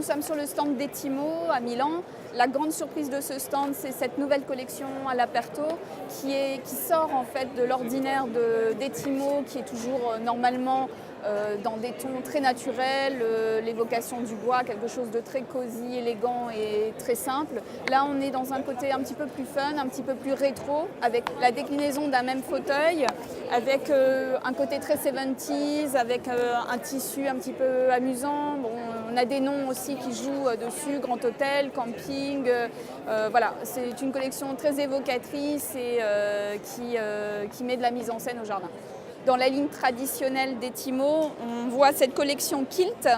nous sommes sur le stand d'Etimo à Milan. La grande surprise de ce stand, c'est cette nouvelle collection à l'Aperto qui sort en fait de l'ordinaire d'Etimo, qui est toujours normalement dans des tons très naturels, l'évocation du bois, quelque chose de très cosy, élégant et très simple. Là, on est dans un côté un petit peu plus fun, un petit peu plus rétro, avec la déclinaison d'un même fauteuil, avec un côté très 70s, avec un tissu un petit peu amusant. Bon, on a des noms aussi qui jouent dessus, Grand Hôtel, Camping. Voilà, c'est une collection très évocatrice et qui met de la mise en scène au jardin. Dans la ligne traditionnelle d'Etimo, on voit cette collection Kilt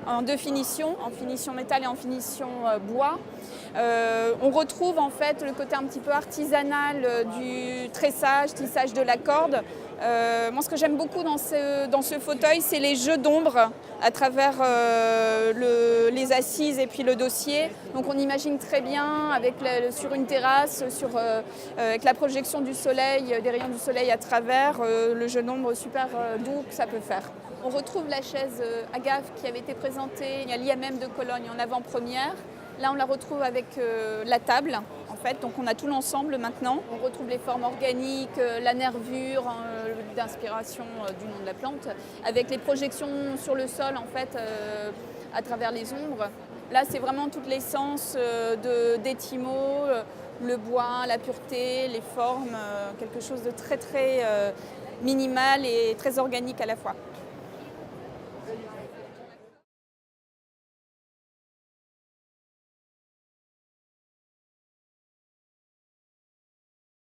en deux finitions, en finition métal et en finition bois. On retrouve en fait le côté un petit peu artisanal du tressage, tissage de la corde. Moi, ce que j'aime beaucoup dans ce fauteuil, c'est les jeux d'ombre à travers les assises et puis le dossier. Donc on imagine très bien sur une terrasse, avec la projection du soleil, des rayons du soleil à travers, le jeu d'ombre super doux que ça peut faire. On retrouve la chaise Agave qui avait été présentée à l'IMM de Cologne en avant-première. Là, on la retrouve avec la table, en fait. Donc, on a tout l'ensemble maintenant. On retrouve les formes organiques, la nervure d'inspiration du nom de la plante, avec les projections sur le sol, en fait, à travers les ombres. Là, c'est vraiment toute l'essence d'Etimo, le bois, la pureté, les formes, quelque chose de très, très minimal et très organique à la fois.